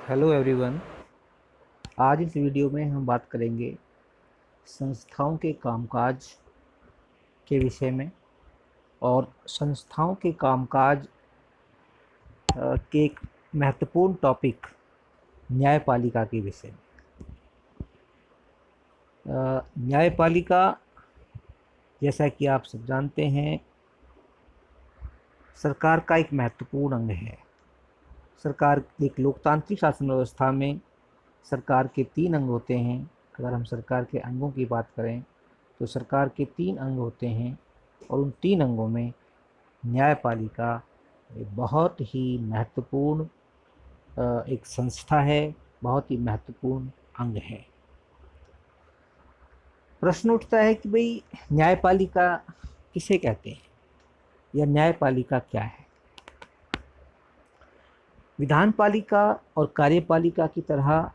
Hello everyone. आज इस video में हम बात करेंगे संस्थाओं के कामकाज के विषय में और संस्थाओं के कामकाज के एक महत्वपूर्ण टॉपिक न्यायपालिका के विषय में। न्यायपालिका, जैसा कि आप सब जानते हैं, सरकार का एक महत्वपूर्ण अंग है। सरकार एक लोकतांत्रिक शासन व्यवस्था में सरकार के 3 अंग होते हैं। अगर हम सरकार के अंगों की बात करें तो सरकार के 3 अंग होते हैं और उन 3 अंगों में न्यायपालिका एक बहुत ही महत्वपूर्ण एक संस्था है, बहुत ही महत्वपूर्ण अंग है। प्रश्न उठता है कि भाई न्यायपालिका किसे कहते हैं या न्यायपालिका क्या है। विधानपालिका और कार्यपालिका की तरह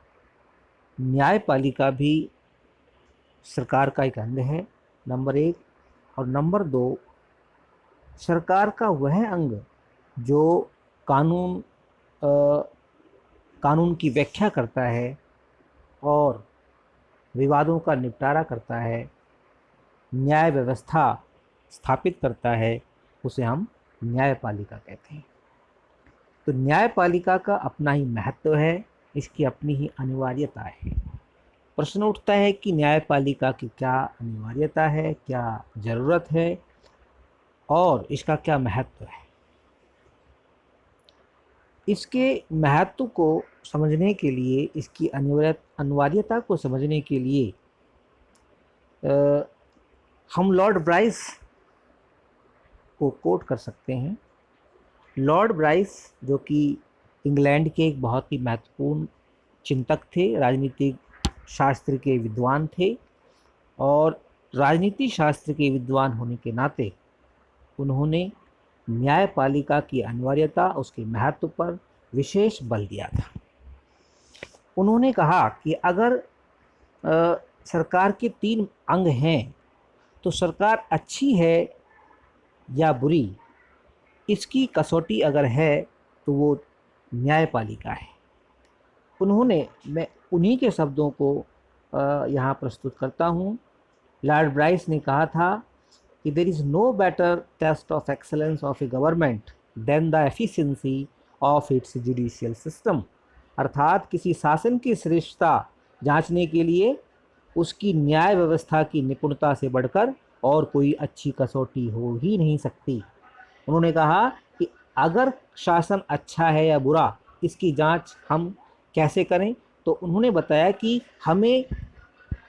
न्यायपालिका भी सरकार का एक अंग है, नंबर 1। और नंबर 2, सरकार का वह अंग जो कानून की व्याख्या करता है और विवादों का निपटारा करता है, न्याय व्यवस्था स्थापित करता है, उसे हम न्यायपालिका कहते हैं। तो न्यायपालिका का अपना ही महत्व है, इसकी अपनी ही अनिवार्यता है। प्रश्न उठता है कि न्यायपालिका की क्या अनिवार्यता है, क्या ज़रूरत है और इसका क्या महत्व है। इसके महत्व को समझने के लिए, इसकी अनिवार्यता को समझने के लिए हम लॉर्ड ब्राइस को कोट कर सकते हैं। लॉर्ड ब्राइस, जो कि इंग्लैंड के एक बहुत ही महत्वपूर्ण चिंतक थे, राजनीतिक शास्त्र के विद्वान थे, और राजनीति शास्त्र के विद्वान होने के नाते उन्होंने न्यायपालिका की अनिवार्यता, उसके महत्व पर विशेष बल दिया था। उन्होंने कहा कि अगर सरकार के 3 अंग हैं तो सरकार अच्छी है या बुरी, इसकी कसौटी अगर है तो वो न्यायपालिका है। मैं उन्हीं के शब्दों को यहाँ प्रस्तुत करता हूँ। लॉर्ड ब्राइस ने कहा था कि there is no better test of excellence of a government than the efficiency of its judicial system. अर्थात किसी शासन की श्रेष्ठता जांचने के लिए उसकी न्याय व्यवस्था की निपुणता से बढ़कर और कोई अच्छी कसौटी हो ही नहीं सकती। उन्होंने कहा कि अगर शासन अच्छा है या बुरा, इसकी जांच हम कैसे करें, तो उन्होंने बताया कि हमें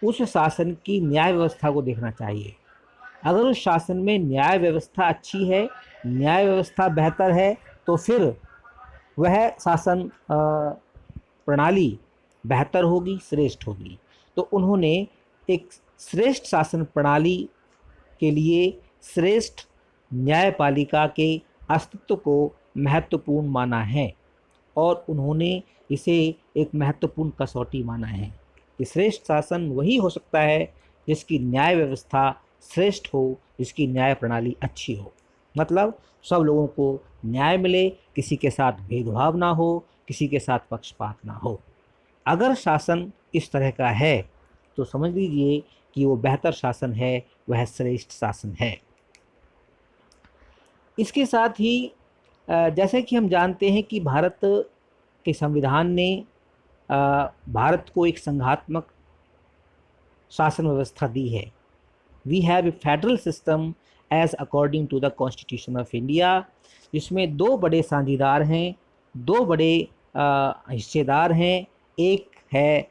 उस शासन की न्याय व्यवस्था को देखना चाहिए। अगर उस शासन में न्याय व्यवस्था अच्छी है, न्याय व्यवस्था बेहतर है, तो फिर वह शासन प्रणाली बेहतर होगी, श्रेष्ठ होगी। तो उन्होंने एक श्रेष्ठ शासन प्रणाली के लिए श्रेष्ठ न्यायपालिका के अस्तित्व को महत्वपूर्ण माना है और उन्होंने इसे एक महत्वपूर्ण कसौटी माना है कि श्रेष्ठ शासन वही हो सकता है जिसकी न्याय व्यवस्था श्रेष्ठ हो, जिसकी न्याय प्रणाली अच्छी हो। मतलब सब लोगों को न्याय मिले, किसी के साथ भेदभाव ना हो, किसी के साथ पक्षपात ना हो। अगर शासन इस तरह का है तो समझ लीजिए कि वो बेहतर शासन है, वह श्रेष्ठ शासन है। इसके साथ ही जैसे कि हम जानते हैं कि भारत के संविधान ने भारत को एक संघात्मक शासन व्यवस्था दी है। We have a federal system as according to the constitution of India, जिसमें 2 बड़े साझीदार हैं, 2 बड़े हिस्सेदार हैं। एक है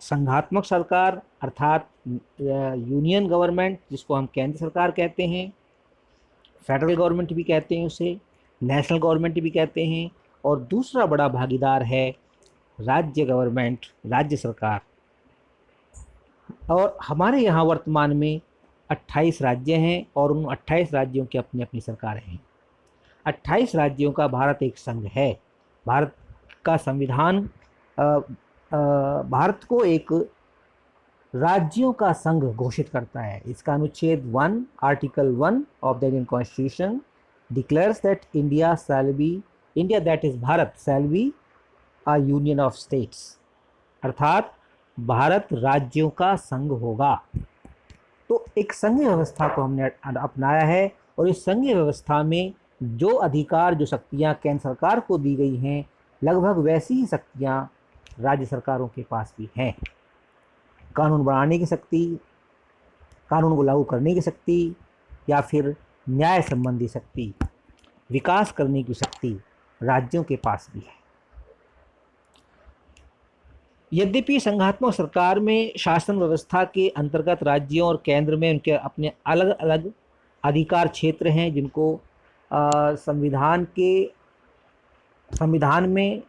संघात्मक सरकार, अर्थात यूनियन गवर्नमेंट, जिसको हम केंद्र सरकार कहते हैं, फेडरल गवर्नमेंट भी कहते हैं उसे, नेशनल गवर्नमेंट भी कहते हैं। और दूसरा बड़ा भागीदार है राज्य गवर्नमेंट, राज्य सरकार। और हमारे यहाँ वर्तमान में 28 राज्य हैं और उन 28 राज्यों की अपनी अपनी सरकारें हैं। 28 राज्यों का भारत एक संघ है। भारत का संविधान भारत को एक राज्यों का संघ घोषित करता है। इसका अनुच्छेद 1, article 1 of the Indian constitution declares that India that is Bharat shell be a union of states, अर्थात भारत राज्यों का संघ होगा। तो एक संघीय व्यवस्था को हमने अपनाया है, और इस संघीय व्यवस्था में जो अधिकार, जो शक्तियां केंद्र सरकार को दी गई हैं, लगभग वैसी ही शक्तियां राज्य सरकारों के पास भी हैं। कानून बनाने की शक्ति, कानून को लागू करने की शक्ति, या फिर न्याय संबंधी शक्ति, विकास करने की शक्ति राज्यों के पास भी है। यद्यपि संघात्मक सरकार में शासन व्यवस्था के अंतर्गत राज्यों और केंद्र में उनके अपने अलग अलग अधिकार क्षेत्र हैं, जिनको संविधान में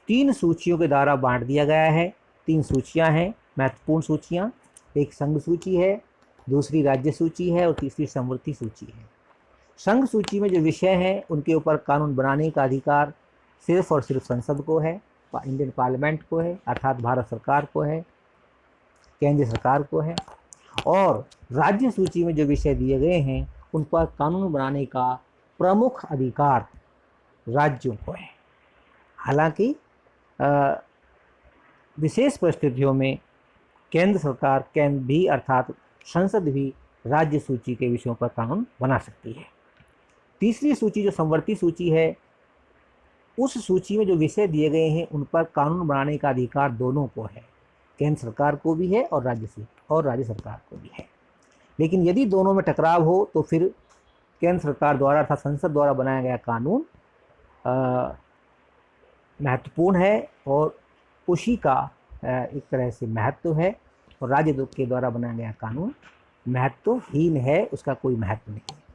3 सूचियों के द्वारा बांट दिया गया है। 3 सूचियां हैं, महत्वपूर्ण सूचियां। एक संघ सूची है, दूसरी राज्य सूची है, और तीसरी समवर्ती सूची है। संघ सूची में जो विषय हैं, उनके ऊपर कानून बनाने का अधिकार सिर्फ और सिर्फ संसद को है, इंडियन पार्लियामेंट को है, अर्थात भारत सरकार को है, केंद्र सरकार को है। और राज्य सूची में जो विषय दिए गए हैं, उन पर कानून बनाने का प्रमुख अधिकार राज्यों को है। हालांकि विशेष परिस्थितियों में केंद्र सरकार भी, अर्थात संसद भी, राज्य सूची के विषयों पर कानून बना सकती है। तीसरी सूची जो समवर्ती सूची है, उस सूची में जो विषय दिए गए हैं, उन पर कानून बनाने का अधिकार दोनों को है, केंद्र सरकार को भी है और राज्य सरकार को भी है। लेकिन यदि दोनों में टकराव हो, तो फिर केंद्र सरकार द्वारा अर्थात संसद द्वारा बनाया गया कानून महत्वपूर्ण है, और उसी का एक तरह से महत्व है, और राज्य के द्वारा बनाया गया कानून महत्वहीन है, उसका कोई महत्व नहीं है।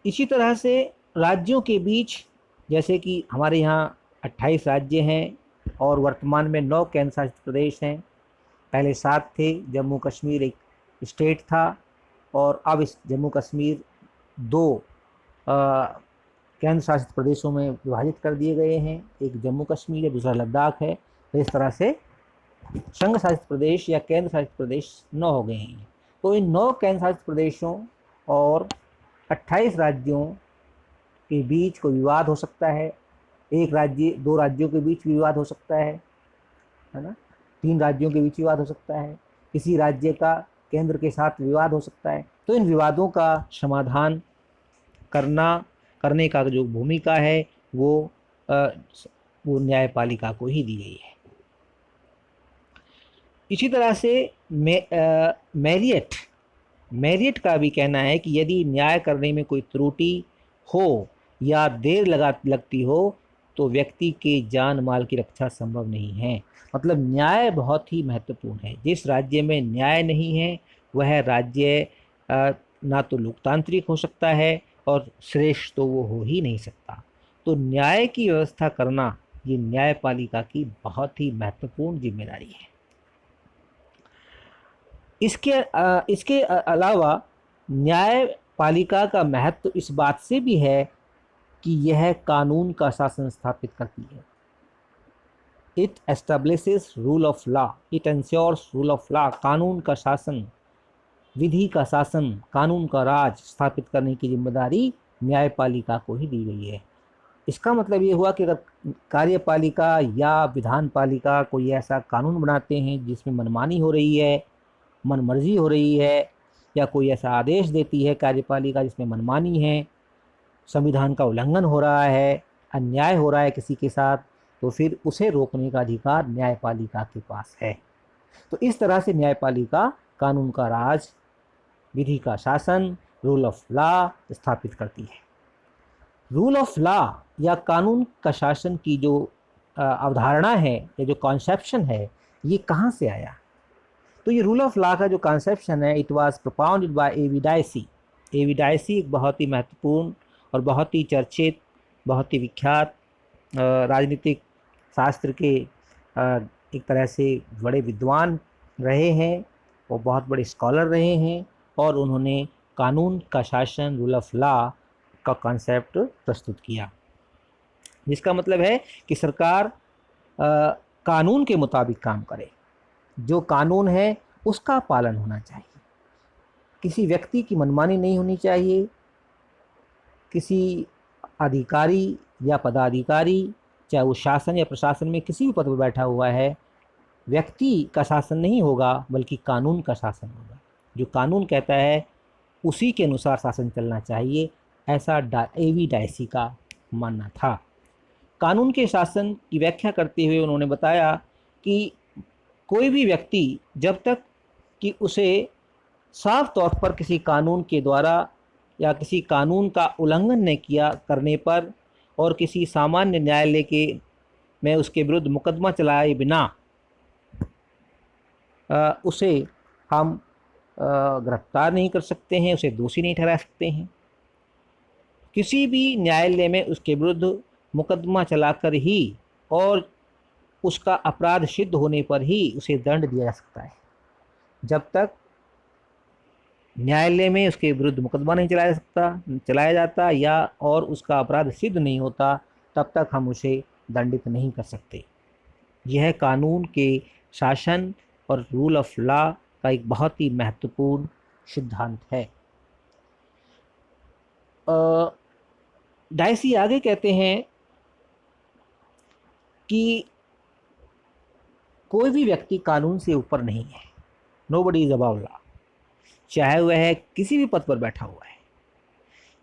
इसी तरह से राज्यों के बीच, जैसे कि हमारे यहाँ 28 राज्य हैं और वर्तमान में 9 केंद्र शासित प्रदेश हैं। पहले 7 थे, जम्मू कश्मीर एक स्टेट था, और अब इस जम्मू कश्मीर 2 केंद्र शासित प्रदेशों में विभाजित कर दिए गए हैं। एक जम्मू कश्मीर है, दूसरा लद्दाख है। तो इस तरह से संघ शासित प्रदेश या केंद्र शासित प्रदेश 9 हो गए हैं। तो इन 9 केंद्र शासित प्रदेशों और 28 राज्यों के बीच कोई विवाद हो सकता है। एक राज्य, 2 राज्यों के बीच विवाद हो सकता है ना, 3 राज्यों के बीच विवाद हो सकता है, किसी राज्य का केंद्र के साथ विवाद हो सकता है। तो इन विवादों का समाधान करने का जो भूमिका है, वो न्यायपालिका को ही दी गई है। इसी तरह से मैरियट का भी कहना है कि यदि न्याय करने में कोई त्रुटि हो या देर लगती हो, तो व्यक्ति के जान माल की रक्षा संभव नहीं है। मतलब न्याय बहुत ही महत्वपूर्ण है। जिस राज्य में न्याय नहीं है, वह राज्य ना तो लोकतांत्रिक हो सकता है, और श्रेष्ठ तो वो हो ही नहीं सकता। तो न्याय की व्यवस्था करना, ये न्यायपालिका की बहुत ही महत्वपूर्ण जिम्मेदारी है। इसके अलावा न्यायपालिका का महत्व इस बात से भी है कि यह कानून का शासन स्थापित करती है। It establishes rule of law, it ensures rule of law. कानून का शासन, विधि का शासन, कानून का राज स्थापित करने की जिम्मेदारी न्यायपालिका को ही दी गई है। इसका मतलब ये हुआ कि अगर कार्यपालिका या विधान पालिका कोई ऐसा कानून बनाते हैं जिसमें मनमानी हो रही है, मनमर्जी हो रही है, या कोई ऐसा आदेश देती है कार्यपालिका जिसमें मनमानी है, संविधान का उल्लंघन हो रहा है, अन्याय हो रहा है किसी के साथ, तो फिर उसे रोकने का अधिकार न्यायपालिका के पास है। तो इस तरह से न्यायपालिका कानून का राज, विधि का शासन, रूल ऑफ लॉ स्थापित करती है। रूल ऑफ लॉ या कानून का शासन की जो अवधारणा है या जो कॉन्सेप्शन है, ये कहाँ से आया? तो ये रूल ऑफ लॉ का जो कॉन्सेप्शन है, it was propounded by AV Dicey. AV Dicey एक बहुत ही महत्वपूर्ण और बहुत ही चर्चित, बहुत ही विख्यात राजनीतिक शास्त्र के एक तरह से बड़े विद्वान रहे हैं, वो बहुत बड़े स्कॉलर रहे हैं, और उन्होंने कानून का शासन, रूल ऑफ लॉ का कॉन्सेप्ट प्रस्तुत किया, जिसका मतलब है कि सरकार कानून के मुताबिक काम करे। जो कानून है उसका पालन होना चाहिए, किसी व्यक्ति की मनमानी नहीं होनी चाहिए, किसी अधिकारी या पदाधिकारी, चाहे वो शासन या प्रशासन में किसी भी पद पर बैठा हुआ है, व्यक्ति का शासन नहीं होगा बल्कि कानून का शासन होगा। जो कानून कहता है उसी के अनुसार शासन चलना चाहिए, ऐसा एवी डायसी का मानना था। कानून के शासन की व्याख्या करते हुए उन्होंने बताया कि कोई भी व्यक्ति जब तक कि उसे साफ तौर पर किसी कानून के द्वारा या किसी कानून का उल्लंघन नहीं किया करने पर और किसी सामान्य न्यायालय के में उसके विरुद्ध मुकदमा चलाए बिना उसे हम गिरफ्तार नहीं कर सकते हैं, उसे दोषी नहीं ठहरा सकते हैं। किसी भी न्यायालय में उसके विरुद्ध मुकदमा चलाकर ही और उसका अपराध सिद्ध होने पर ही उसे दंड दिया जा सकता है। जब तक न्यायालय में उसके विरुद्ध मुकदमा नहीं चलाया जाता या और उसका अपराध सिद्ध नहीं होता, तब तक हम उसे दंडित नहीं कर सकते। यह कानून के शासन और रूल ऑफ लॉ का एक बहुत ही महत्वपूर्ण सिद्धांत है। डायसी आगे कहते हैं कि कोई भी व्यक्ति कानून से ऊपर नहीं है, नोबडी इज अबव लॉ। चाहे वह किसी भी पद पर बैठा हुआ है,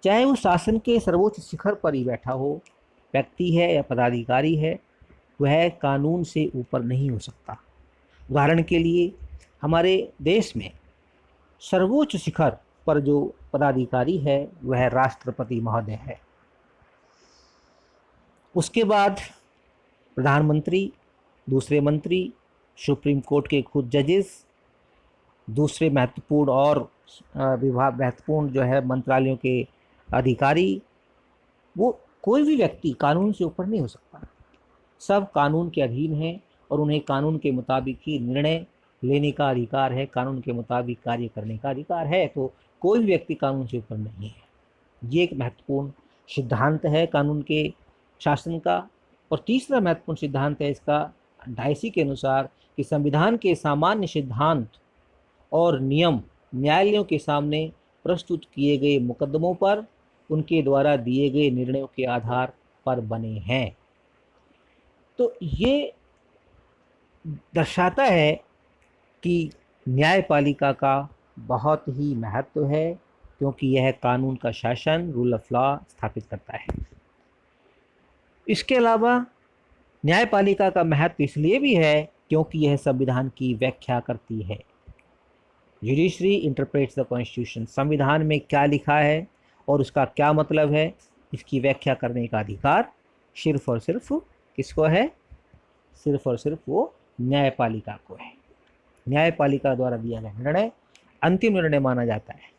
चाहे वो शासन के सर्वोच्च शिखर पर ही बैठा हो, व्यक्ति है या पदाधिकारी है, वह कानून से ऊपर नहीं हो सकता। उदाहरण के लिए हमारे देश में सर्वोच्च शिखर पर जो पदाधिकारी है वह राष्ट्रपति महोदय है। उसके बाद प्रधानमंत्री, दूसरे मंत्री, सुप्रीम कोर्ट के खुद जजेस, दूसरे महत्वपूर्ण और महत्वपूर्ण जो है मंत्रालयों के अधिकारी, वो कोई भी व्यक्ति कानून से ऊपर नहीं हो सकता। सब कानून के अधीन हैं और उन्हें कानून के मुताबिक ही निर्णय लेने का अधिकार है, कानून के मुताबिक कार्य करने का अधिकार है। तो कोई भी व्यक्ति कानून से ऊपर नहीं है। ये एक महत्वपूर्ण सिद्धांत है कानून के शासन का। और तीसरा महत्वपूर्ण सिद्धांत है इसका डायसी के अनुसार कि संविधान के सामान्य सिद्धांत और नियम न्यायालयों के सामने प्रस्तुत किए गए मुकदमों पर उनके द्वारा दिए गए निर्णयों के आधार पर बने हैं। तो ये दर्शाता है कि न्यायपालिका का बहुत ही महत्व है, क्योंकि यह कानून का शासन, रूल ऑफ लॉ स्थापित करता है। इसके अलावा न्यायपालिका का महत्व इसलिए भी है क्योंकि यह संविधान की व्याख्या करती है। Judiciary interprets the constitution. संविधान में क्या लिखा है और उसका क्या मतलब है, इसकी व्याख्या करने का अधिकार सिर्फ और सिर्फ किसको है? सिर्फ और सिर्फ वो न्यायपालिका को है। न्यायपालिका द्वारा दिया गया निर्णय अंतिम निर्णय माना जाता है।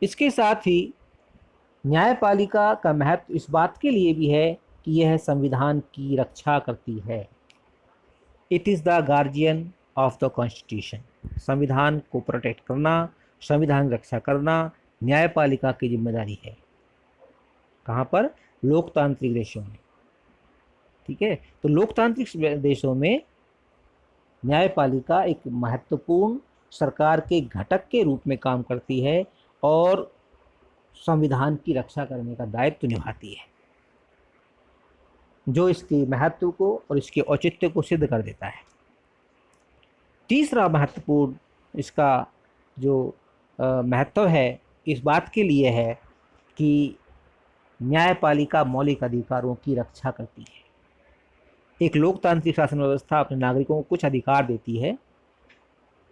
इसके साथ ही न्यायपालिका का महत्व इस बात के लिए भी है कि यह संविधान की रक्षा करती है। It is the guardian of the constitution. संविधान को प्रोटेक्ट करना, संविधान की रक्षा करना न्यायपालिका की जिम्मेदारी है। कहाँ पर? लोकतांत्रिक देशों में। ठीक है, तो लोकतांत्रिक देशों में न्यायपालिका एक महत्वपूर्ण सरकार के घटक के रूप में काम करती है और संविधान की रक्षा करने का दायित्व निभाती है, जो इसके महत्व को और इसके औचित्य को सिद्ध कर देता है। तीसरा महत्वपूर्ण इसका जो महत्व है इस बात के लिए है कि न्यायपालिका मौलिक अधिकारों की रक्षा करती है। एक लोकतांत्रिक शासन व्यवस्था अपने नागरिकों को कुछ अधिकार देती है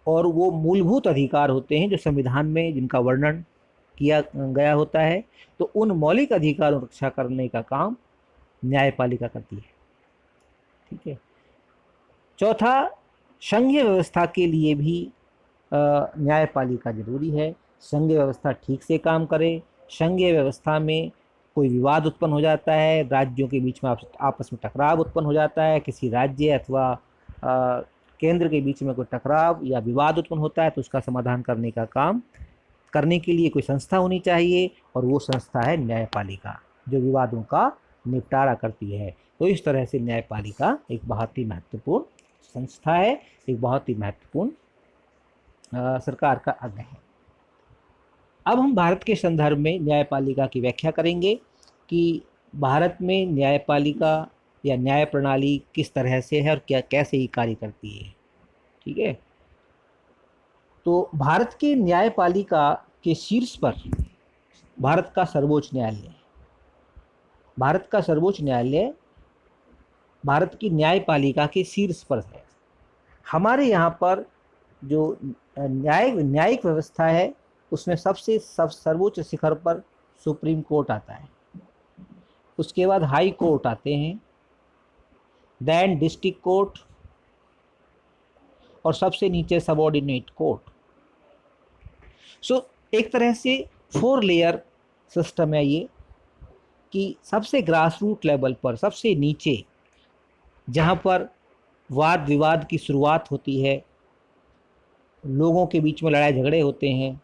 और वो मूलभूत अधिकार होते हैं जो संविधान में जिनका वर्णन किया गया होता है। तो उन मौलिक अधिकारों की रक्षा करने का काम न्यायपालिका करती है। ठीक है। चौथा, संघीय व्यवस्था के लिए भी न्यायपालिका जरूरी है। संघीय व्यवस्था ठीक से काम करे। संघीय व्यवस्था में कोई विवाद उत्पन्न हो जाता है, राज्यों के बीच में आपस में टकराव उत्पन्न हो जाता है, किसी राज्य अथवा केंद्र के बीच में कोई टकराव या विवाद उत्पन्न होता है तो उसका समाधान करने का काम करने के लिए कोई संस्था होनी चाहिए और वो संस्था है न्यायपालिका, जो विवादों का निपटारा करती है। तो इस तरह से न्यायपालिका एक बहुत ही महत्वपूर्ण संस्था है, एक बहुत ही महत्वपूर्ण सरकार का अंग है। अब हम भारत के संदर्भ में न्यायपालिका की व्याख्या करेंगे कि भारत में न्यायपालिका या न्याय प्रणाली किस तरह से है और क्या कैसे ही कार्य करती है। ठीक है, तो भारत की न्यायपालिका के शीर्ष पर भारत का सर्वोच्च न्यायालय है। भारत का सर्वोच्च न्यायालय भारत की न्यायपालिका के शीर्ष पर है। हमारे यहाँ पर जो न्यायिक व्यवस्था है उसमें सबसे सर्वोच्च शिखर पर सुप्रीम कोर्ट आता है, उसके बाद हाई कोर्ट आते हैं, देन डिस्ट्रिक्ट कोर्ट और सबसे नीचे सबऑर्डिनेट कोर्ट। सो एक तरह से 4 लेयर सिस्टम है ये, कि सबसे ग्रास रूट लेवल पर, सबसे नीचे जहाँ पर वाद विवाद की शुरुआत होती है, लोगों के बीच में लड़ाई झगड़े होते हैं,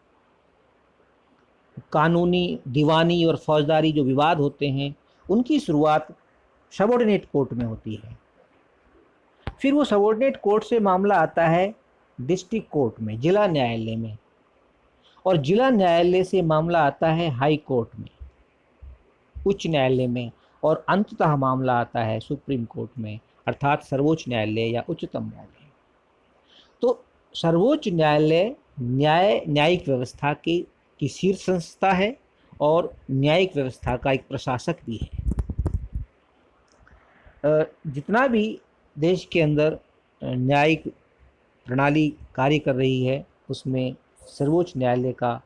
कानूनी, दीवानी और फौजदारी जो विवाद होते हैं, उनकी शुरुआत सबऑर्डिनेट कोर्ट में होती है। फिर वो सबऑर्डिनेट कोर्ट से मामला आता है डिस्ट्रिक्ट कोर्ट में, जिला न्यायालय में, और जिला न्यायालय से मामला आता है हाई कोर्ट में, उच्च न्यायालय में, और अंततः मामला आता है सुप्रीम कोर्ट में, अर्थात सर्वोच्च न्यायालय या उच्चतम न्यायालय। तो सर्वोच्च न्यायालय न्यायिक व्यवस्था की शीर्ष संस्था है और न्यायिक व्यवस्था का एक प्रशासक भी है। जितना भी देश के अंदर न्यायिक प्रणाली कार्य कर रही है उसमें सर्वोच्च न्यायालय का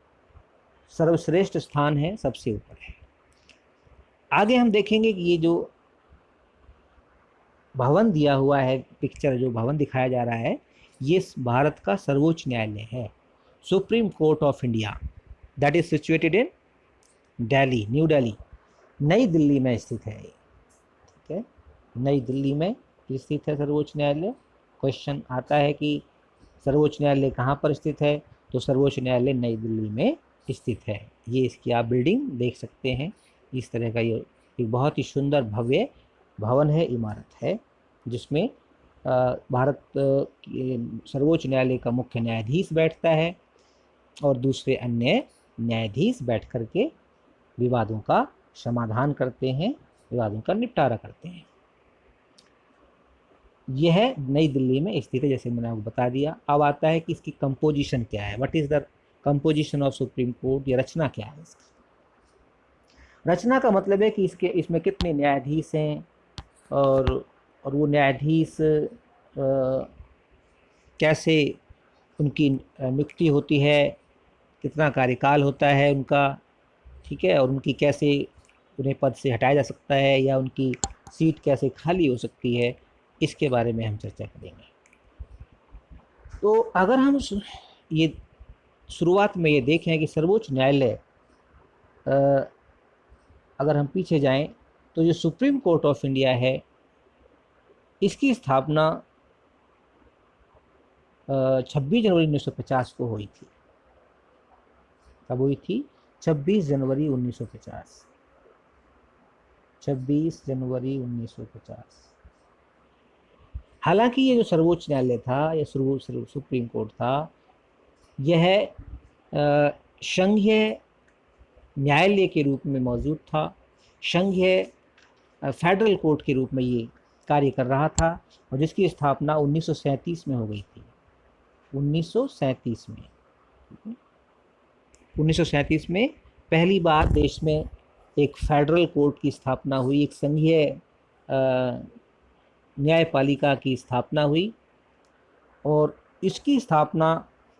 सर्वश्रेष्ठ स्थान है, सबसे ऊपर है। आगे हम देखेंगे कि ये जो भवन दिया हुआ है, पिक्चर जो भवन दिखाया जा रहा है, ये भारत का सर्वोच्च न्यायालय है, supreme court of India, that is situated in Delhi, new Delhi, नई दिल्ली में स्थित है। ठीक है, नई दिल्ली में स्थित है सर्वोच्च न्यायालय। क्वेश्चन आता है कि सर्वोच्च न्यायालय कहाँ पर स्थित है, तो सर्वोच्च न्यायालय नई दिल्ली में स्थित है। ये इसकी आप बिल्डिंग देख सकते हैं, इस तरह का ये एक बहुत ही सुंदर भव्य भवन है, इमारत है, जिसमें भारत के सर्वोच्च न्यायालय का मुख्य न्यायाधीश बैठता है और दूसरे अन्य न्यायाधीश बैठ कर के विवादों का समाधान करते हैं, विवादों का निपटारा करते हैं। यह नई दिल्ली में स्थित है, जैसे मैंने आपको बता दिया। अब आता है कि इसकी कंपोजिशन क्या है, what is the composition of supreme court, या रचना क्या है इसकी। रचना का मतलब है कि इसमें कितने न्यायाधीश हैं और वो न्यायाधीश कैसे उनकी नियुक्ति होती है, कितना कार्यकाल होता है उनका, ठीक है, और उनकी कैसे उन्हें पद से हटाया जा सकता है या उनकी सीट कैसे खाली हो सकती है, इसके बारे में हम चर्चा करेंगे। तो अगर हम ये शुरुआत में ये देखें कि सर्वोच्च न्यायालय, अगर हम पीछे जाएं तो जो सुप्रीम कोर्ट ऑफ इंडिया है इसकी स्थापना 26 जनवरी 1950 को हुई थी। कब हुई थी? 26 जनवरी 1950। 26 जनवरी 1950। हालांकि ये जो सर्वोच्च न्यायालय था या सुप्रीम कोर्ट था, यह संघीय न्यायालय के रूप में मौजूद था, संघीय फेडरल कोर्ट के रूप में ये कार्य कर रहा था, और जिसकी स्थापना 1937 में हो गई थी। 1937 में 1937 में पहली बार देश में एक फेडरल कोर्ट की स्थापना हुई, एक संघीय न्यायपालिका की स्थापना हुई, और इसकी स्थापना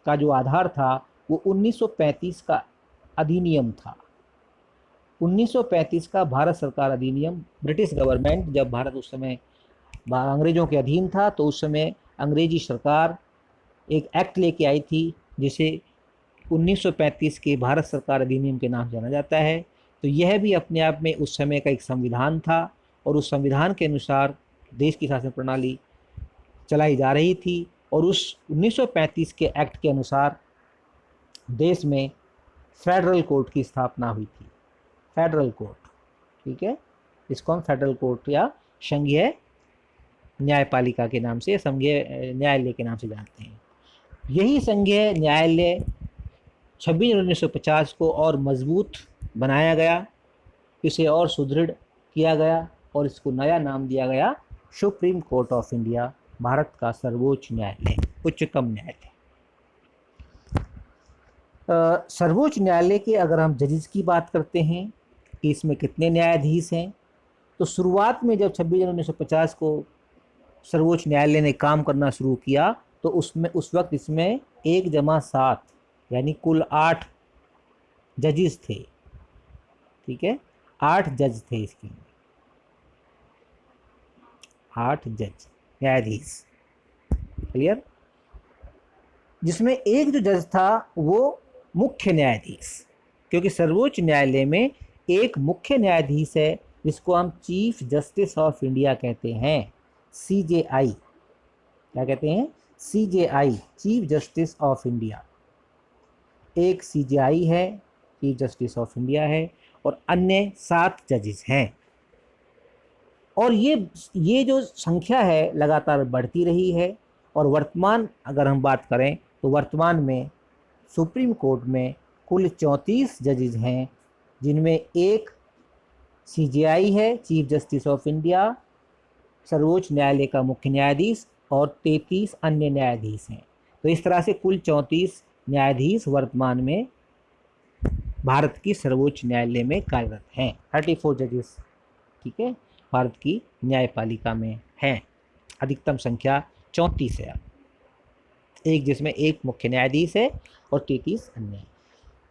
का जो आधार था वो 1935 का अधिनियम था। 1935 का भारत सरकार अधिनियम, ब्रिटिश गवर्नमेंट, जब भारत उस समय अंग्रेज़ों के अधीन था, तो उस समय अंग्रेजी सरकार एक एक्ट लेके आई थी जिसे 1935 के भारत सरकार अधिनियम के नाम जाना जाता है। तो यह भी अपने आप में उस समय का एक संविधान था, और उस संविधान के अनुसार देश की शासन प्रणाली चलाई जा रही थी, और उस 1935 के एक्ट के अनुसार देश में फेडरल कोर्ट की स्थापना हुई थी। फेडरल कोर्ट, ठीक है, इसको हम फेडरल कोर्ट या संघीय न्यायपालिका के नाम से, संघीय न्यायालय के नाम से जानते हैं। यही संघीय न्यायालय 26 जनवरी 1950 को और मजबूत बनाया गया, इसे और सुदृढ़ किया गया और इसको नया नाम दिया गया सुप्रीम कोर्ट ऑफ इंडिया, भारत का सर्वोच्च न्यायालय, उच्चतम न्यायालय। सर्वोच्च न्यायालय के अगर हम जजेस की बात करते हैं कि इसमें कितने न्यायाधीश हैं, तो शुरुआत में जब 26 जनवरी 1950 को सर्वोच्च न्यायालय ने काम करना शुरू किया तो उस वक्त इसमें 1+7 यानी कुल 8 जजेस थे। ठीक है, 8 जज थे इसके, 8 जज न्यायाधीश, क्लियर। जिसमें एक जो जज था वो मुख्य न्यायाधीश, क्योंकि सर्वोच्च न्यायालय में एक मुख्य न्यायाधीश है जिसको हम चीफ जस्टिस ऑफ इंडिया कहते हैं, CJI। क्या कहते हैं? CJI, chief justice of India. एक CJI है, चीफ जस्टिस ऑफ इंडिया है, और अन्य 7 जजेस हैं। और ये जो संख्या है लगातार बढ़ती रही है, और वर्तमान अगर हम बात करें तो वर्तमान में सुप्रीम कोर्ट में कुल 34 जजेस हैं, जिनमें एक CJI है, चीफ जस्टिस ऑफ इंडिया, सर्वोच्च न्यायालय का मुख्य न्यायाधीश, और 33 अन्य न्यायाधीश हैं। तो इस तरह से कुल 34 न्यायाधीश वर्तमान में भारत की सर्वोच्च न्यायालय में कार्यरत हैं। 34 जजेस, ठीक है, भारत की न्यायपालिका में हैं। अधिकतम संख्या 34 है, एक जिसमें एक मुख्य न्यायाधीश है और 33 अन्य।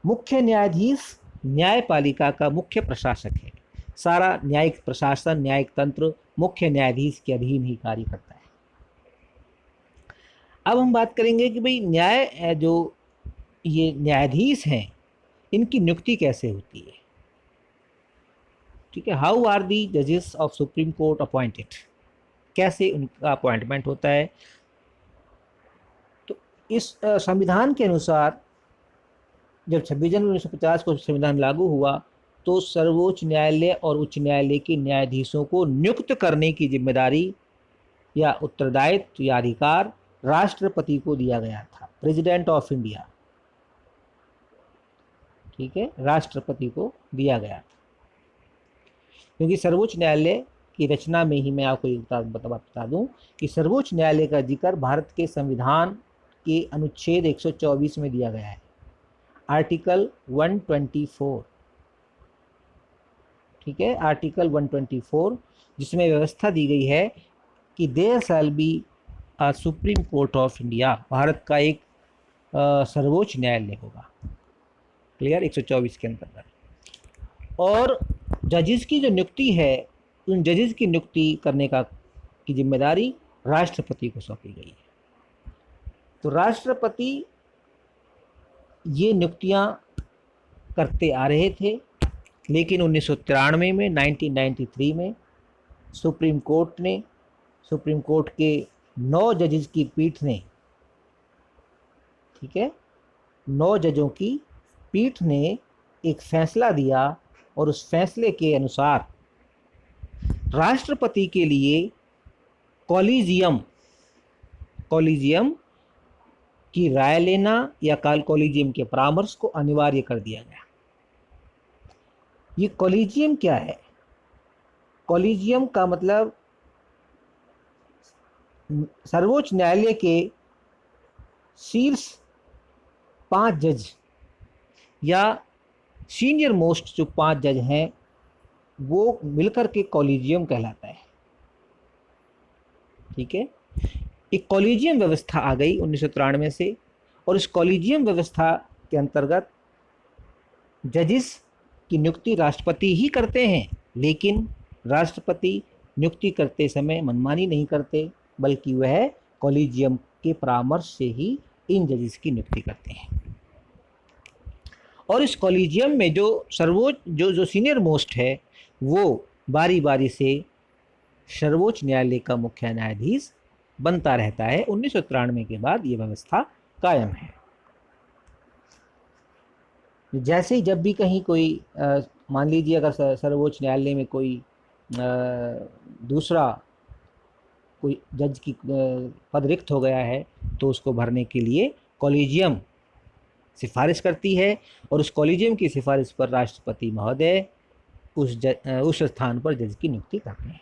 मुख्य न्यायाधीश न्यायपालिका का मुख्य प्रशासक है। सारा न्यायिक प्रशासन, न्यायिक तंत्र मुख्य न्यायाधीश के अधीन ही कार्य करता है। अब हम बात करेंगे कि भाई जो ये न्यायाधीश हैं इनकी नियुक्ति कैसे होती है। ठीक है, हाउ आर दी जजेस ऑफ सुप्रीम कोर्ट अपॉइंटेड, कैसे उनका अपॉइंटमेंट होता है। तो इस संविधान के अनुसार जब 26 जनवरी 1950 को संविधान लागू हुआ तो सर्वोच्च न्यायालय और उच्च न्यायालय के न्यायाधीशों को नियुक्त करने की जिम्मेदारी या उत्तरदायित्व या अधिकार राष्ट्रपति को दिया गया था, प्रेसिडेंट ऑफ इंडिया। ठीक है, राष्ट्रपति को दिया गया था, क्योंकि सर्वोच्च न्यायालय की रचना में ही मैं आपको एक बता दूं कि सर्वोच्च न्यायालय का जिक्र भारत के संविधान के अनुच्छेद 124 में दिया गया है, आर्टिकल 124। ठीक है, आर्टिकल 124, जिसमें व्यवस्था दी गई है कि there shall be a supreme court of India, भारत का एक सर्वोच्च न्यायालय होगा। क्लियर, 124 के अंतर्गत। और जजेस की जो नियुक्ति है, उन जजेस की नियुक्ति करने की जिम्मेदारी राष्ट्रपति को सौंपी गई है। तो राष्ट्रपति ये नियुक्तियां करते आ रहे थे, लेकिन 1993 में 1993 में सुप्रीम कोर्ट के 9 जजेस की पीठ ने, ठीक है, 9 जजों की पीठ ने एक फैसला दिया, और उस फैसले के अनुसार राष्ट्रपति के लिए कॉलेजियम की राय लेना या कॉलेजियम के परामर्श को अनिवार्य कर दिया गया। ये कॉलेजियम क्या है? कॉलेजियम का मतलब सर्वोच्च न्यायालय के शीर्ष 5 जज या सीनियर मोस्ट जो 5 जज हैं वो मिलकर के कॉलेजियम कहलाता है। ठीक है, एक कॉलेजियम व्यवस्था आ गई 1993 से, और इस कॉलेजियम व्यवस्था के अंतर्गत जजेस की नियुक्ति राष्ट्रपति ही करते हैं, लेकिन राष्ट्रपति नियुक्ति करते समय मनमानी नहीं करते, बल्कि वह कॉलेजियम के परामर्श से ही इन जजेस की नियुक्ति करते हैं। और इस कॉलेजियम में जो सर्वोच्च जो सीनियर मोस्ट है वो बारी बारी से सर्वोच्च न्यायालय का मुख्य न्यायाधीश बनता रहता है। 1993 के बाद ये व्यवस्था कायम है। जैसे ही जब भी कहीं कोई मान लीजिए अगर सर्वोच्च न्यायालय में कोई दूसरा कोई जज की पद रिक्त हो गया है तो उसको भरने के लिए कॉलेजियम सिफारिश करती है, और उस कॉलेजियम की सिफारिश पर राष्ट्रपति महोदय उस स्थान पर जज की नियुक्ति करते हैं।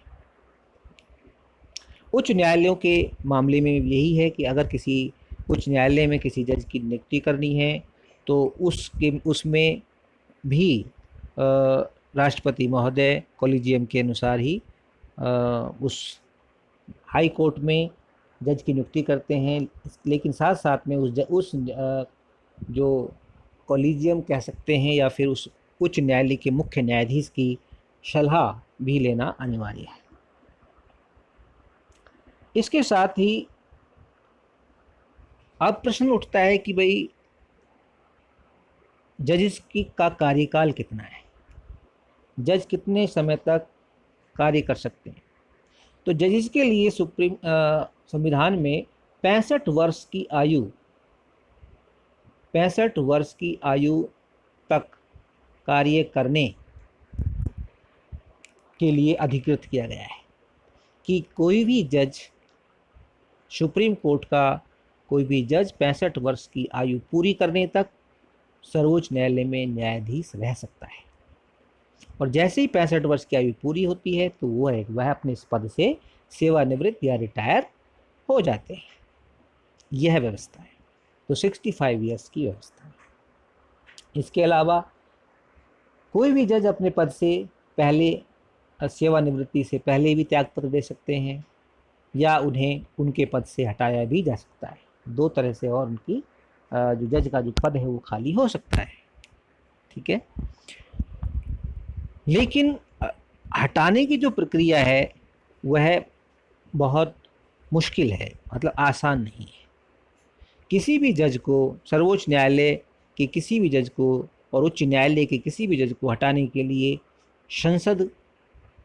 उच्च न्यायालयों के मामले में यही है कि अगर किसी उच्च न्यायालय में किसी जज की नियुक्ति करनी है तो उसमें भी राष्ट्रपति महोदय कॉलेजियम के अनुसार ही उस हाई कोर्ट में जज की नियुक्ति करते हैं। लेकिन साथ साथ में जो कॉलेजियम कह सकते हैं या फिर उस उच्च न्यायालय के मुख्य न्यायाधीश की सलाह भी लेना अनिवार्य है। इसके साथ ही अब प्रश्न उठता है कि भाई जजेस का कार्यकाल कितना है, जज कितने समय तक कार्य कर सकते हैं। तो जजेस के लिए संविधान में 65 वर्ष की आयु तक कार्य करने के लिए अधिकृत किया गया है कि कोई भी जज, सुप्रीम कोर्ट का कोई भी जज 65 वर्ष की आयु पूरी करने तक सर्वोच्च न्यायालय में न्यायाधीश रह सकता है। और जैसे ही 65 वर्ष की आयु पूरी होती है तो वह अपने इस पद से सेवानिवृत्त या रिटायर हो जाते हैं। यह व्यवस्था है। तो 65 ईयर्स की व्यवस्था है। इसके अलावा कोई भी जज अपने पद से पहले, सेवानिवृत्ति से पहले भी त्यागपत्र दे सकते हैं या उन्हें उनके पद से हटाया भी जा सकता है। दो तरह से और उनकी जो जज का जो पद है वो खाली हो सकता है। ठीक है। लेकिन हटाने की जो प्रक्रिया है वह बहुत मुश्किल है, मतलब आसान नहीं है। किसी भी जज को, सर्वोच्च न्यायालय के किसी भी जज को और उच्च न्यायालय के किसी भी जज को हटाने के लिए संसद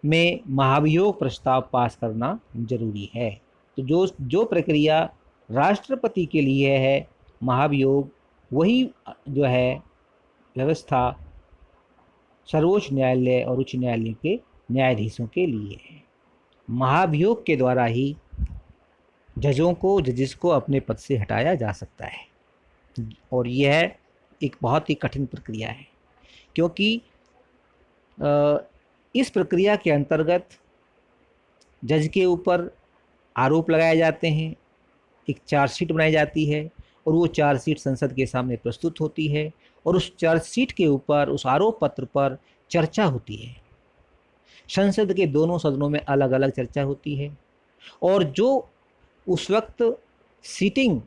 में महाभियोग प्रस्ताव पास करना जरूरी है। तो जो प्रक्रिया राष्ट्रपति के लिए है महाभियोग, वही जो है व्यवस्था सर्वोच्च न्यायालय और उच्च न्यायालय के न्यायाधीशों के लिए है। महाभियोग के द्वारा ही जजेस को अपने पद से हटाया जा सकता है। और यह एक बहुत ही कठिन प्रक्रिया है, क्योंकि इस प्रक्रिया के अंतर्गत जज के ऊपर आरोप लगाए जाते हैं, एक चार्जशीट बनाई जाती है और वो चार्जशीट संसद के सामने प्रस्तुत होती है और उस चार्जशीट के ऊपर, उस आरोप पत्र पर चर्चा होती है। संसद के दोनों सदनों में अलग अलग चर्चा होती है और जो उस वक्त सीटिंग,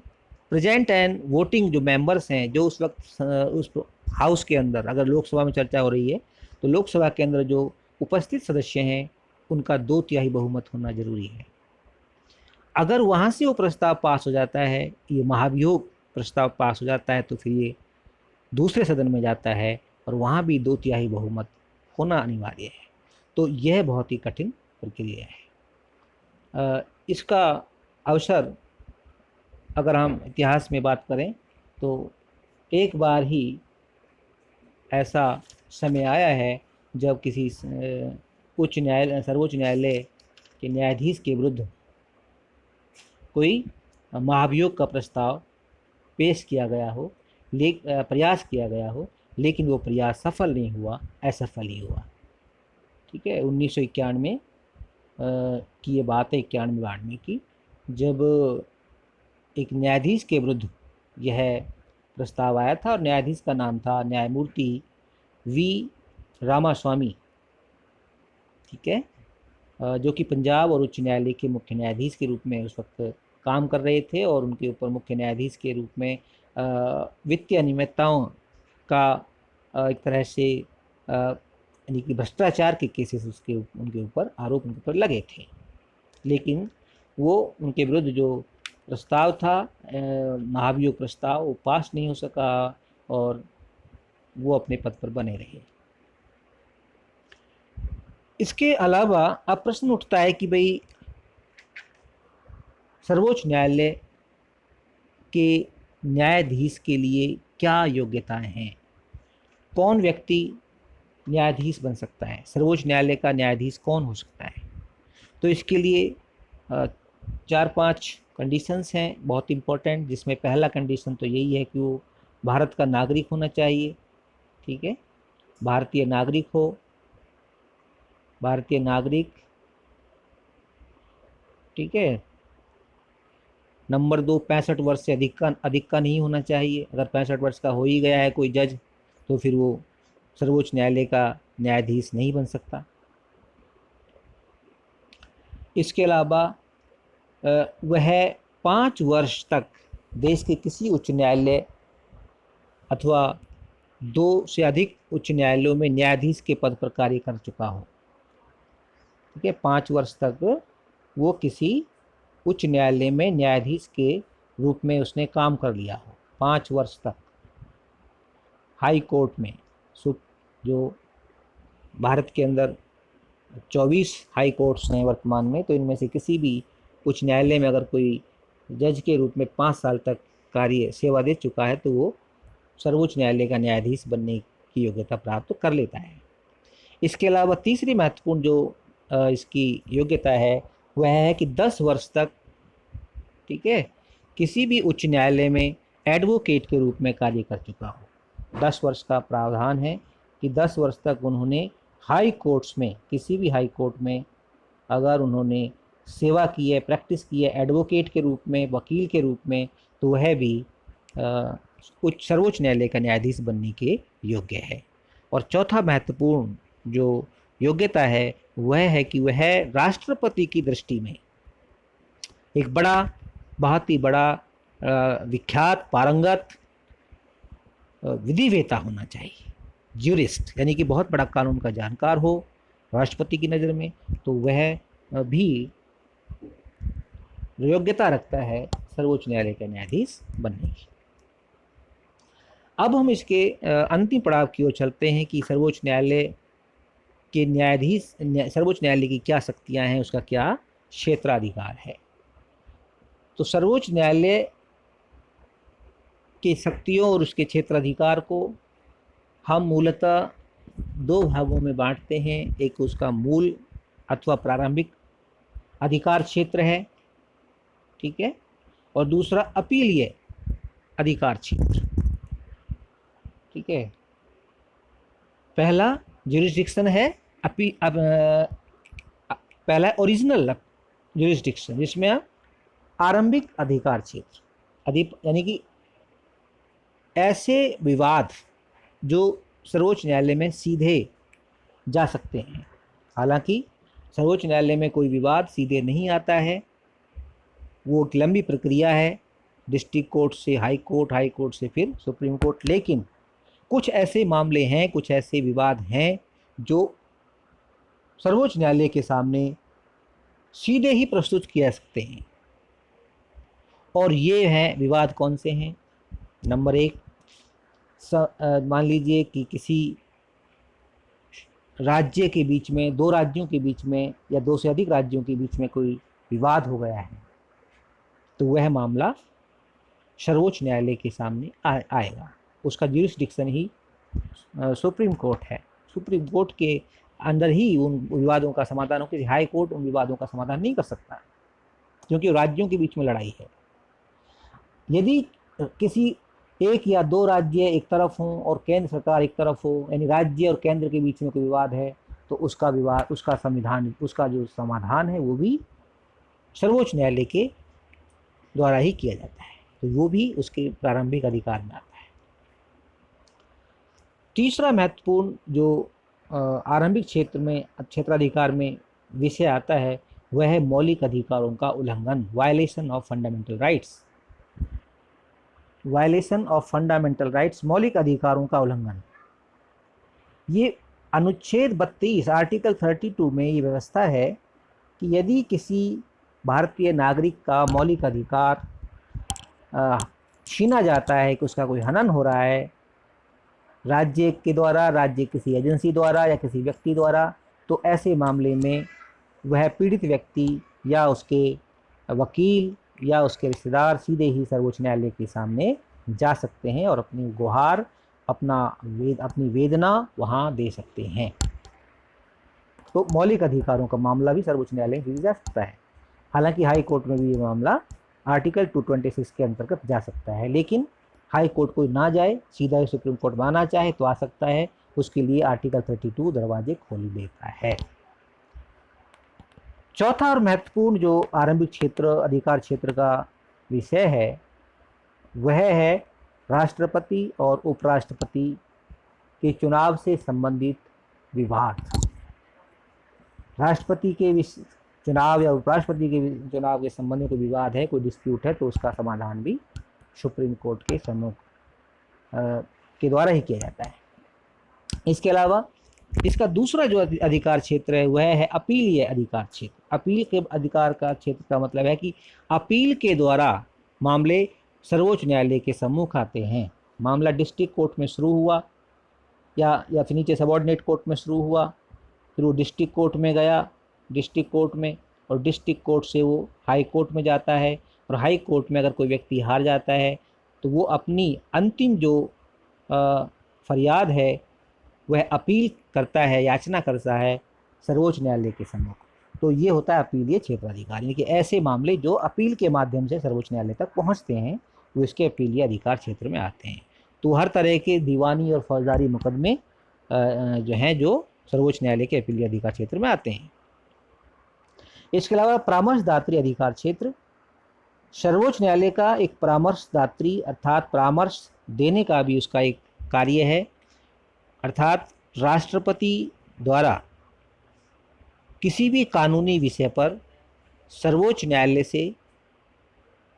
प्रेजेंट एंड वोटिंग जो मेंबर्स हैं, जो उस वक्त उस हाउस के अंदर, अगर लोकसभा में चर्चा हो रही है तो लोकसभा के अंदर जो उपस्थित सदस्य हैं उनका 2/3 बहुमत होना जरूरी है। अगर वहाँ से वो प्रस्ताव पास हो जाता है, ये महाभियोग प्रस्ताव पास हो जाता है, तो फिर ये दूसरे सदन में जाता है और वहाँ भी 2/3 बहुमत होना अनिवार्य है। तो यह बहुत ही कठिन प्रक्रिया है। इसका अवसर अगर हम इतिहास में बात करें तो एक बार ही ऐसा समय आया है जब किसी सर्वोच्च न्यायालय के न्यायाधीश के विरुद्ध कोई महाभियोग का प्रस्ताव पेश किया गया हो, प्रयास किया गया हो, लेकिन वो प्रयास सफल नहीं हुआ, असफल ही हुआ। ठीक है। 1991 की ये बात है, 91-92 की, जब एक न्यायाधीश के विरुद्ध यह प्रस्ताव आया था और न्यायाधीश का नाम था न्यायमूर्ति वी रामास्वामी। ठीक है। जो कि पंजाब और उच्च न्यायालय के मुख्य न्यायाधीश के रूप में उस वक्त काम कर रहे थे और उनके ऊपर मुख्य न्यायाधीश के रूप में वित्तीय अनियमितताओं का एक तरह से यानी कि भ्रष्टाचार के केसेस उनके ऊपर आरोप उनके ऊपर लगे थे। लेकिन वो उनके विरुद्ध जो प्रस्ताव था, महाभियोग प्रस्ताव, वो पास नहीं हो सका और वो अपने पद पर बने रहे। इसके अलावा अब प्रश्न उठता है कि भाई सर्वोच्च न्यायालय के न्यायाधीश के लिए क्या योग्यताएं हैं, कौन व्यक्ति न्यायाधीश बन सकता है, सर्वोच्च न्यायालय का न्यायाधीश कौन हो सकता है। तो इसके लिए 4-5 कंडीशंस हैं बहुत इम्पोर्टेंट, जिसमें पहला कंडीशन तो यही है कि वो भारत का नागरिक होना चाहिए। ठीक है। भारतीय नागरिक हो भारतीय नागरिक, ठीक है। नंबर 2, 65 वर्ष से अधिक का नहीं होना चाहिए। अगर 65 वर्ष का हो ही गया है कोई जज, तो फिर वो सर्वोच्च न्यायालय का न्यायाधीश नहीं बन सकता। इसके अलावा वह 5 वर्ष तक देश के किसी उच्च न्यायालय अथवा 2 से अधिक उच्च न्यायालयों में न्यायाधीश के पद पर कार्य कर चुका हो, ठीक है। 5 वर्ष तक वो किसी उच्च न्यायालय में न्यायाधीश के रूप में उसने काम कर लिया हो, 5 वर्ष तक। हाई कोर्ट में जो भारत के अंदर 24 हाई कोर्ट्स हैं वर्तमान में, तो इनमें से किसी भी उच्च न्यायालय में अगर कोई जज के रूप में 5 साल तक कार्य सेवा दे चुका है, तो वो सर्वोच्च न्यायालय का न्यायाधीश बनने की योग्यता प्राप्त कर लेता है। इसके अलावा तीसरी महत्वपूर्ण जो इसकी योग्यता है वह है कि 10 वर्ष तक, ठीक है, किसी भी उच्च न्यायालय में एडवोकेट के रूप में कार्य कर चुका हो। 10 वर्ष का प्रावधान है कि 10 वर्ष तक उन्होंने हाई कोर्ट्स में, किसी भी हाई कोर्ट में अगर उन्होंने सेवा की है, प्रैक्टिस की है एडवोकेट के रूप में, वकील के रूप में, तो वह भी सर्वोच्च न्यायालय का न्यायाधीश बनने के योग्य है। और चौथा महत्वपूर्ण जो योग्यता है वह है कि वह राष्ट्रपति की दृष्टि में एक बहुत ही बड़ा विख्यात, पारंगत विधिवेता होना चाहिए, ज्यूरिस्ट, यानी कि बहुत बड़ा कानून का जानकार हो राष्ट्रपति की नज़र में, तो वह भी योग्यता रखता है सर्वोच्च न्यायालय का न्यायाधीश बनने की। अब हम इसके अंतिम पड़ाव की ओर चलते हैं कि सर्वोच्च न्यायालय के न्यायाधीश, सर्वोच्च न्यायालय की क्या शक्तियां हैं, उसका क्या क्षेत्राधिकार है। तो सर्वोच्च न्यायालय की शक्तियों और उसके क्षेत्राधिकार को हम मूलतः 2 भागों में बांटते हैं। एक उसका मूल अथवा प्रारंभिक अधिकार क्षेत्र है, ठीक है, और दूसरा अपीलीय अधिकार क्षेत्र, ठीक है। पहला ज्यूरिसडिक्शन है पहला ओरिजिनल ज्यूरिसडिक्शन, जिसमें आरंभिक अधिकार क्षेत्र, यानी कि ऐसे विवाद जो सर्वोच्च न्यायालय में सीधे जा सकते हैं। हालांकि सर्वोच्च न्यायालय में कोई विवाद सीधे नहीं आता है, वो एक लंबी प्रक्रिया है, डिस्ट्रिक्ट कोर्ट से हाई कोर्ट, हाई कोर्ट से फिर सुप्रीम कोर्ट। लेकिन कुछ ऐसे मामले हैं, कुछ ऐसे विवाद हैं जो सर्वोच्च न्यायालय के सामने सीधे ही प्रस्तुत किए जा सकते हैं। और ये हैं विवाद कौन से हैं? नंबर 1, मान लीजिए कि किसी राज्य के बीच में, 2 राज्यों के बीच में या 2 से अधिक राज्यों के बीच में कोई विवाद हो गया है, तो वह मामला सर्वोच्च न्यायालय के सामने आएगा। उसका ज्यूरिसडिक्शन ही सुप्रीम कोर्ट है। सुप्रीम कोर्ट के अंदर ही उन विवादों का समाधान हो, कि हाई कोर्ट उन विवादों का समाधान नहीं कर सकता, क्योंकि राज्यों के बीच में लड़ाई है। यदि किसी 1 या 2 राज्य एक तरफ हों और केंद्र सरकार एक तरफ हो, यानी राज्य और केंद्र के बीच में कोई विवाद है, तो उसका जो समाधान है वो भी सर्वोच्च न्यायालय के द्वारा ही किया जाता है, तो वो भी उसके प्रारंभिक अधिकार में आता है। तीसरा महत्वपूर्ण जो आरंभिक क्षेत्राधिकार में विषय आता है वह है मौलिक अधिकारों का उल्लंघन, violation of fundamental rights. Violation of fundamental rights, मौलिक अधिकारों का उल्लंघन। ये अनुच्छेद 32 आर्टिकल 32 में ये व्यवस्था है कि यदि किसी भारतीय नागरिक का मौलिक अधिकार छीना जाता है, कि उसका कोई हनन हो रहा है राज्य के द्वारा, राज्य किसी एजेंसी द्वारा या किसी व्यक्ति द्वारा, तो ऐसे मामले में वह पीड़ित व्यक्ति या उसके वकील या उसके रिश्तेदार सीधे ही सर्वोच्च न्यायालय के सामने जा सकते हैं और अपनी गुहार, अपनी वेदना वहाँ दे सकते हैं। तो मौलिक अधिकारों का मामला भी सर्वोच्च न्यायालय में जा सकता है। हालांकि हाई कोर्ट में भी ये मामला आर्टिकल 226 के अंतर्गत जा सकता है, लेकिन हाई कोर्ट कोई ना जाए, सीधा ही सुप्रीम कोर्ट में आना चाहे तो आ सकता है। उसके लिए आर्टिकल 32 दरवाजे खोल देता है। चौथा और महत्वपूर्ण जो आरंभिक क्षेत्र अधिकार क्षेत्र का विषय है वह है राष्ट्रपति और उपराष्ट्रपति के चुनाव से संबंधित विवाद। राष्ट्रपति के चुनाव या उपराष्ट्रपति के चुनाव के संबंध में कोई विवाद है, कोई डिस्प्यूट है, तो उसका समाधान भी सुप्रीम कोर्ट के सम्मुख के द्वारा ही किया जाता है। इसके अलावा इसका दूसरा जो अधिकार क्षेत्र है वह है अपीलीय अधिकार क्षेत्र। अपील के अधिकार का क्षेत्र का मतलब है कि अपील के द्वारा मामले सर्वोच्च न्यायालय के सम्मुख आते हैं। मामला डिस्ट्रिक्ट कोर्ट में शुरू हुआ या फिर नीचे सबऑर्डिनेट कोर्ट में शुरू हुआ, फिर वो डिस्ट्रिक्ट कोर्ट में गया, डिस्ट्रिक्ट कोर्ट में, और डिस्ट्रिक्ट कोर्ट से वो हाई कोर्ट में जाता है, और हाई कोर्ट में अगर कोई व्यक्ति हार जाता है तो वो अपनी अंतिम जो फरियाद है वह अपील करता है, याचना करता है सर्वोच्च न्यायालय के सम्मुख। तो ये होता है अपीलीय क्षेत्राधिकार, यानी कि ऐसे मामले जो अपील के माध्यम से सर्वोच्च न्यायालय तक पहुंचते हैं वो इसके अपीलीय अधिकार क्षेत्र में आते हैं। तो हर तरह के दीवानी और फौजदारी मुकदमे जो हैं जो सर्वोच्च न्यायालय के अपीलीय अधिकार क्षेत्र में आते हैं। इसके अलावा परामर्शदात्री अधिकार क्षेत्र, सर्वोच्च न्यायालय का एक परामर्शदात्री अर्थात परामर्श देने का भी उसका एक कार्य है। अर्थात राष्ट्रपति द्वारा किसी भी कानूनी विषय पर सर्वोच्च न्यायालय से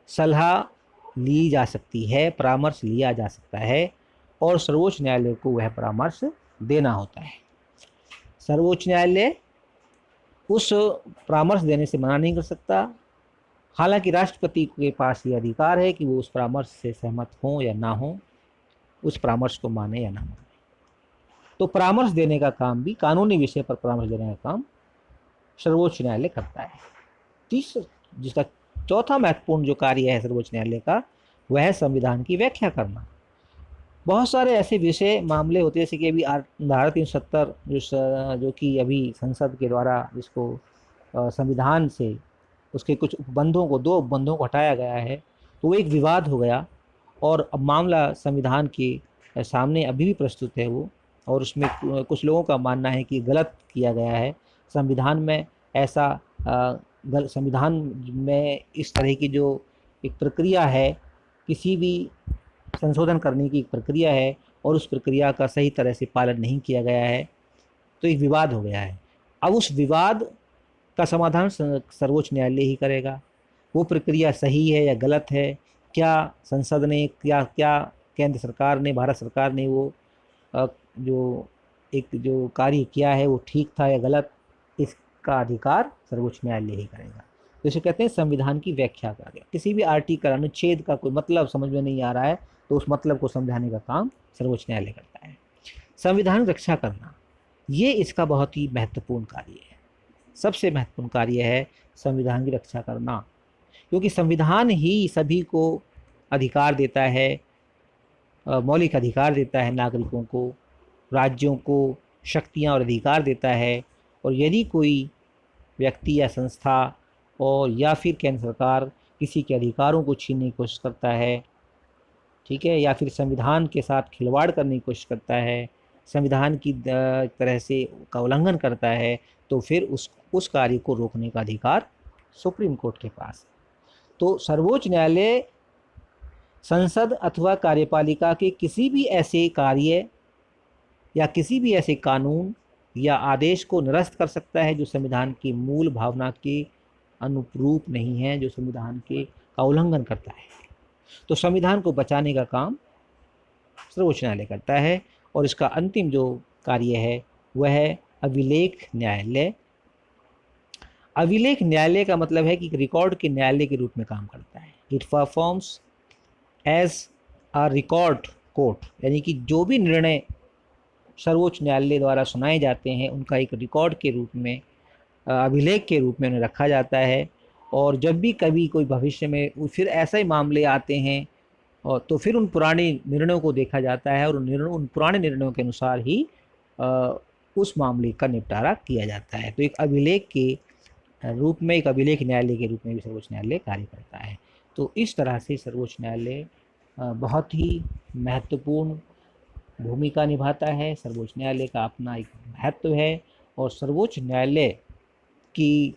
सलाह ली जा सकती है, परामर्श लिया जा सकता है, और सर्वोच्च न्यायालय को वह परामर्श देना होता है। सर्वोच्च न्यायालय उस परामर्श देने से मना नहीं कर सकता। हालांकि राष्ट्रपति के पास ये अधिकार है कि वो उस परामर्श से सहमत हों या ना हों, उस परामर्श को माने या ना माने। तो परामर्श देने का काम भी, कानूनी विषय पर परामर्श देने का काम सर्वोच्च न्यायालय करता है। तीसरा, जिसका चौथा महत्वपूर्ण जो कार्य है सर्वोच्च न्यायालय का, वह है संविधान की व्याख्या करना। बहुत सारे ऐसे विषय मामले होते हैं जैसे कि अभी धारा 370 जो कि अभी संसद के द्वारा जिसको संविधान से उसके कुछ उपबंधों को, 2 उपबंधों को हटाया गया है, तो वो एक विवाद हो गया और अब मामला संविधान के सामने अभी भी प्रस्तुत है वो, और उसमें कुछ लोगों का मानना है कि गलत किया गया है। संविधान में ऐसा संविधान में इस तरह की जो एक प्रक्रिया है, किसी भी संशोधन करने की एक प्रक्रिया है और उस प्रक्रिया का सही तरह से पालन नहीं किया गया है, तो एक विवाद हो गया है। अब उस विवाद का समाधान सर्वोच्च न्यायालय ही करेगा। वो प्रक्रिया सही है या गलत है, क्या संसद ने क्या केंद्र सरकार ने, भारत सरकार ने वो जो कार्य किया है वो ठीक था या गलत, इसका अधिकार सर्वोच्च न्यायालय ही करेगा। जैसे कहते हैं संविधान की व्याख्या कार्य, किसी भी आर्टिकल, अनुच्छेद का कोई मतलब समझ में नहीं आ रहा है तो उस मतलब को समझाने का काम सर्वोच्च न्यायालय करता है। संविधान रक्षा करना, ये इसका बहुत ही महत्वपूर्ण कार्य है। सबसे महत्वपूर्ण कार्य है संविधान की रक्षा करना, क्योंकि संविधान ही सभी को अधिकार देता है, मौलिक अधिकार देता है, नागरिकों को, राज्यों को शक्तियाँ और अधिकार देता है। और यदि कोई व्यक्ति या संस्था और या फिर केंद्र सरकार किसी के अधिकारों को छीनने की कोशिश करता है, ठीक है, या फिर संविधान के साथ खिलवाड़ करने की कोशिश करता है, संविधान की तरह से का उल्लंघन करता है, तो फिर उस कार्य को रोकने का अधिकार सुप्रीम कोर्ट के पास है। तो सर्वोच्च न्यायालय संसद अथवा कार्यपालिका के किसी भी ऐसे कार्य या किसी भी ऐसे कानून या आदेश को निरस्त कर सकता है जो संविधान की मूल भावना के अनुरूप नहीं है, जो संविधान के का उल्लंघन करता है। तो संविधान को बचाने का काम सर्वोच्च न्यायालय करता है, और इसका अंतिम जो कार्य है वह है अभिलेख न्यायालय। अभिलेख न्यायालय का मतलब है कि रिकॉर्ड के न्यायालय के रूप में काम करता है। It performs as a record court, यानी कि जो भी निर्णय सर्वोच्च न्यायालय द्वारा सुनाए जाते हैं उनका एक रिकॉर्ड के रूप में, अभिलेख के रूप में उन्हें रखा जाता है। और जब भी कभी कोई भविष्य में फिर ऐसे ही मामले आते हैं और तो फिर उन पुराने निर्णयों को देखा जाता है और उन पुराने निर्णयों के अनुसार ही उस मामले का निपटारा किया जाता है। तो एक अभिलेख के रूप में, एक अभिलेख न्यायालय के रूप में भी सर्वोच्च न्यायालय कार्य करता है। तो इस तरह से सर्वोच्च न्यायालय बहुत ही महत्वपूर्ण भूमिका निभाता है। सर्वोच्च न्यायालय का अपना एक महत्व है, और सर्वोच्च न्यायालय की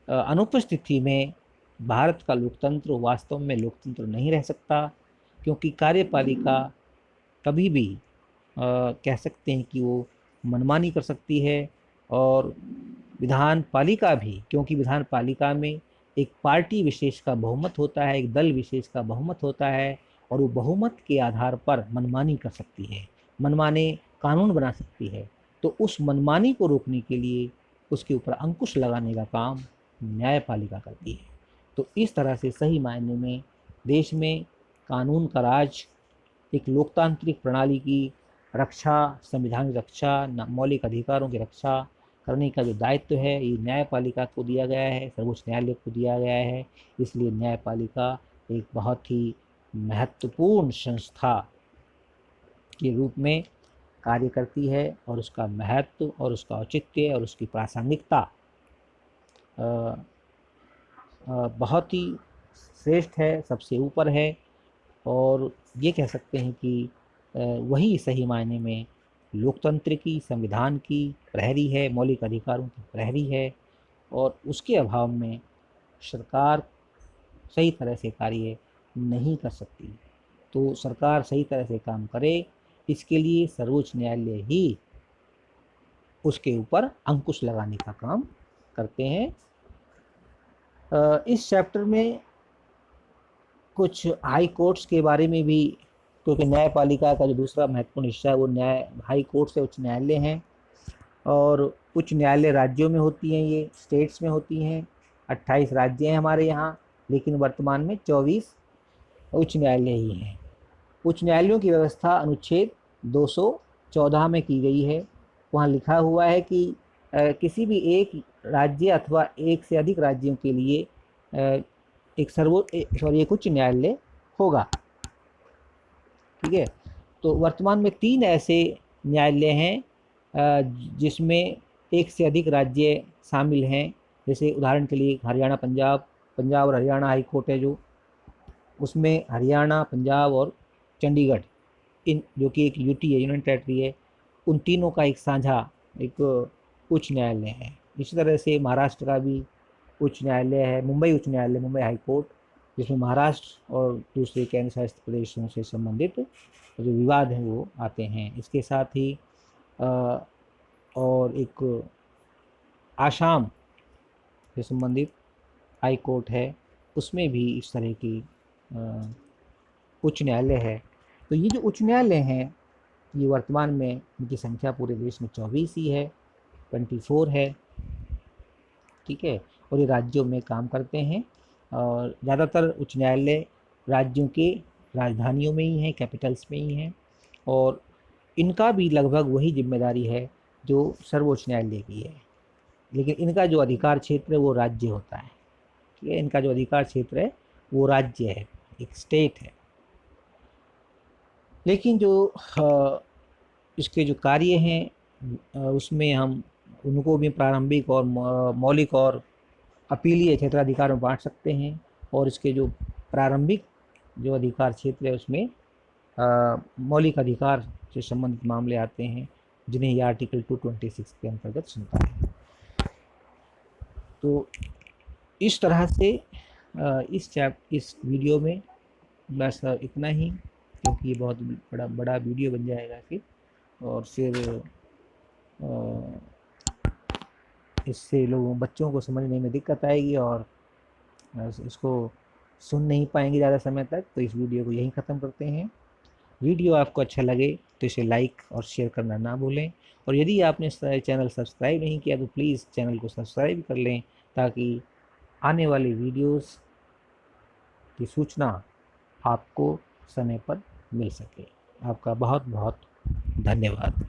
अनुपस्थिति में भारत का लोकतंत्र वास्तव में लोकतंत्र नहीं रह सकता, क्योंकि कार्यपालिका कभी भी कह सकते हैं कि वो मनमानी कर सकती है, और विधान पालिका भी, क्योंकि विधान पालिका में एक पार्टी विशेष का बहुमत होता है, एक दल विशेष का बहुमत होता है, और वो बहुमत के आधार पर मनमानी कर सकती है, मनमाने कानून बना सकती है। तो उस मनमानी को रोकने के लिए उसके ऊपर अंकुश लगाने का काम न्यायपालिका करती है। तो इस तरह से सही मायने में देश में कानून का राज, एक लोकतांत्रिक प्रणाली की रक्षा, संविधान की रक्षा, मौलिक अधिकारों की रक्षा करने का जो दायित्व है ये न्यायपालिका को दिया गया है, सर्वोच्च न्यायालय को दिया गया है। इसलिए न्यायपालिका एक बहुत ही महत्वपूर्ण संस्था के रूप में कार्य करती है, और उसका महत्व और उसका औचित्य और उसकी प्रासंगिकता बहुत ही श्रेष्ठ है, सबसे ऊपर है। और ये कह सकते हैं कि वही सही मायने में लोकतंत्र की, संविधान की प्रहरी है, मौलिक अधिकारों की प्रहरी है, और उसके अभाव में सरकार सही तरह से कार्य नहीं कर सकती। तो सरकार सही तरह से काम करे, इसके लिए सर्वोच्च न्यायालय ही उसके ऊपर अंकुश लगाने का काम करते हैं। इस चैप्टर में कुछ हाई कोर्ट्स के बारे में भी, क्योंकि न्यायपालिका का जो दूसरा महत्वपूर्ण हिस्सा है वो हाई कोर्ट से उच्च न्यायालय हैं, और उच्च न्यायालय राज्यों में होती हैं, ये स्टेट्स में होती हैं। 28 राज्य हैं हमारे यहाँ, लेकिन वर्तमान में 24 उच्च न्यायालय ही हैं। उच्च न्यायालयों की व्यवस्था अनुच्छेद 214 में की गई है। वहाँ लिखा हुआ है कि किसी भी एक राज्य अथवा एक से अधिक राज्यों के लिए एक उच्च न्यायालय होगा। ठीक है, तो वर्तमान में 3 ऐसे न्यायालय हैं जिसमें एक से अधिक राज्य शामिल हैं। जैसे उदाहरण के लिए हरियाणा, पंजाब और हरियाणा हाई कोर्ट है, जो उसमें हरियाणा, पंजाब और चंडीगढ़, इन जो कि एक यूटी है, यूनियन टेरिटरी है, उन तीनों का एक साझा एक उच्च न्यायालय है। इसी तरह से महाराष्ट्र का भी उच्च न्यायालय है, मुंबई उच्च न्यायालय, मुंबई हाई कोर्ट, जिसमें महाराष्ट्र और दूसरे केंद्र शासित प्रदेशों से संबंधित जो विवाद हैं वो आते हैं। इसके साथ ही और एक आसाम से संबंधित हाई कोर्ट है, उसमें भी इस तरह की उच्च न्यायालय है। तो ये जो उच्च न्यायालय हैं ये वर्तमान में इनकी संख्या पूरे देश में 24 ही है, 24 है। ठीक है, और ये राज्यों में काम करते हैं, और ज़्यादातर उच्च न्यायालय राज्यों के राजधानियों में ही हैं, कैपिटल्स में ही हैं, और इनका भी लगभग वही जिम्मेदारी है जो सर्वोच्च न्यायालय की है, लेकिन इनका जो अधिकार क्षेत्र है वो राज्य होता है। ठीक है, इनका जो अधिकार क्षेत्र है वो राज्य है, एक स्टेट है। लेकिन जो इसके जो कार्य हैं उसमें हम उनको भी प्रारंभिक और मौलिक और अपीलीय क्षेत्राधिकार में बांट सकते हैं, और इसके जो प्रारंभिक जो अधिकार क्षेत्र है उसमें मौलिक अधिकार से संबंधित मामले आते हैं, जिन्हें ये आर्टिकल 226 के अंतर्गत सुनता है। तो इस तरह से इस वीडियो में बस इतना ही, क्योंकि ये बहुत बड़ा वीडियो बन जाएगा फिर, और फिर इससे बच्चों को समझने में दिक्कत आएगी और इसको सुन नहीं पाएंगे ज़्यादा समय तक। तो इस वीडियो को यहीं ख़त्म करते हैं। वीडियो आपको अच्छा लगे तो इसे लाइक और शेयर करना ना भूलें, और यदि आपने चैनल सब्सक्राइब नहीं किया तो प्लीज़ चैनल को सब्सक्राइब कर लें, ताकि आने वाली वीडियोस की सूचना आपको समय पर मिल सके। आपका बहुत बहुत धन्यवाद।